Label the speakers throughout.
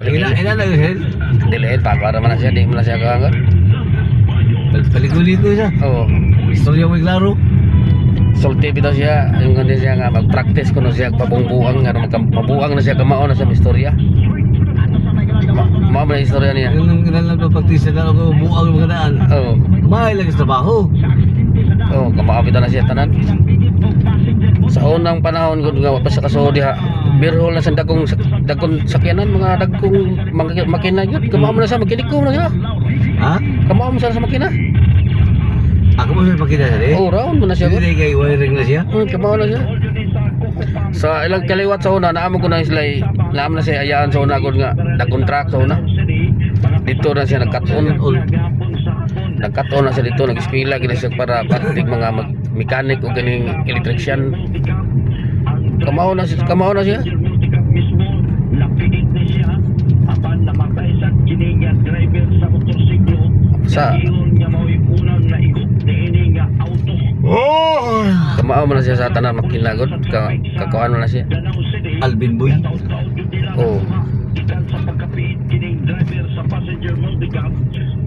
Speaker 1: Ina na yun.
Speaker 2: Diliit pa para man na siya, di mo na siya kaangkat.
Speaker 1: Paliko-liko siya.
Speaker 2: Oo.
Speaker 1: Istorya mo klaro.
Speaker 2: Sulti bitaw siya, yung ganun siya nga mag-practice kuno siya pabungbuang nga mabuang na siya kamao na sa istorya. Mao man ang istorya niya.
Speaker 1: Yung lang pagpagtisa na ako buang mga daan.
Speaker 2: Oo.
Speaker 1: Mahal lang sa trabaho.
Speaker 2: Oo, kamao bitaw na siya tanan. Sa unang panahon gud nga pa sa kaso diha, birhol na sa dagkong sakyanan, mga dagkong makina gyud, kamao man na siya magkiliko na siya.
Speaker 1: Ha?
Speaker 2: Kamao man sa makina.
Speaker 1: Ako mo siya pakita siya eh.
Speaker 2: Oo, round mo na siya.
Speaker 1: Hindi kay wiring na siya.
Speaker 2: Kamao na siya. Sa ilang kaliwat sa una, naamo ko na sila, naamo na siya ayaan sa una gud nga nag-contract sa una. Dito na siya nag-cut-on. Nag-cut-on na siya dito, nag-eskwela gina siya para patig mga mechanic o ganing electrician. Kamao na siya. Sa kamao man na siya sa tanan makinagot kakuan na siya.
Speaker 1: Alvin Boy.
Speaker 2: Oh.
Speaker 3: Sa pagkapit kining driver sa passenger multicab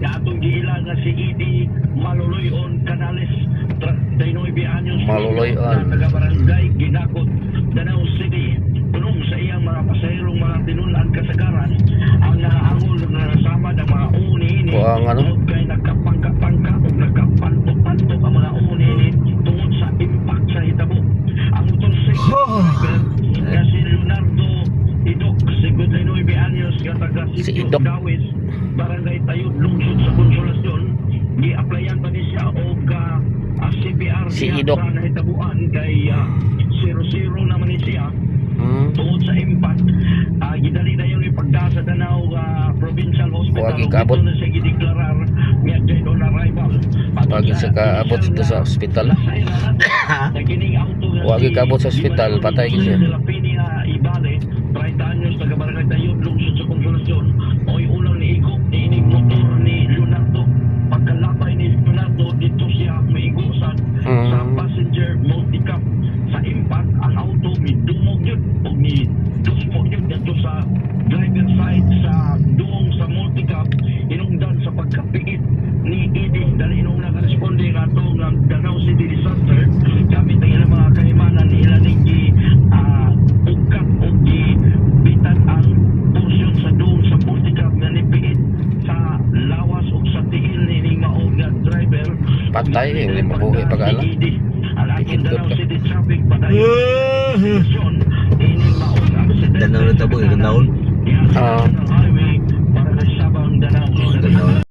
Speaker 3: atong giilang nga si Idi Maluloyon Canales 39 anyos
Speaker 2: Maluloyon.
Speaker 3: taga barangay Ginakot Danau City punong sa iyang mga pasahero mga tinunan kasagaran ang naangol na nasama ng mga uni-ini
Speaker 2: ang ano?
Speaker 3: kay nagkapangka-pangka o nagkapanto-panto ang mga uni-ini tungod sa impact sa hitabo ang motorsiklo na si Leonardo Idok, 59 anyos, taga
Speaker 2: Si
Speaker 3: Sitio
Speaker 2: Idok.
Speaker 3: Dawis, Barangay Tayud, lungsod sa Konsolasyon. Gi-applyan pa ni siya o CBR
Speaker 2: Si
Speaker 3: siya
Speaker 2: Idok.
Speaker 3: sa nahitabuan kay 00 naman ni siya. Tungod sa impact, gidali na yung ipagdasa Danau Provincial Hospital.
Speaker 2: Huwag ikabot.
Speaker 3: Dito na siya gideklarar nga dead on arrival.
Speaker 2: Huwag siya kaabot dito sa ospital. Huwag ikabot sa ospital, patay siya.
Speaker 3: Ibale, 30 anyos, taga Barangay Tayud, lungsod sa Konsolasyon. Oy ulang niikot ni ining motor ni Leonardo. Pagkalapay ni Leonardo, dito siya maigusan sa passenger multicab. Sa impact, ang auto midumog yun o ni dusmog yun dito sa driver side sa duong sa multicab. Inungdan sa pagkapiit ni Idi. Dahil inong nakaresponde nga ito ng Danau City Disaster. Gamit ang ilang mga kaimanan nila ni ugkat o gibitan ang porsyon sa doon sa multicab na nipiit sa lawas o sa tiil ni maog nga driver.
Speaker 2: Patay, hindi mabuhay pag-ala.
Speaker 3: Ang aking Danau City traffic padayon. Ining maog accident.
Speaker 1: Danau na tabo, ilang taon.
Speaker 2: Ah.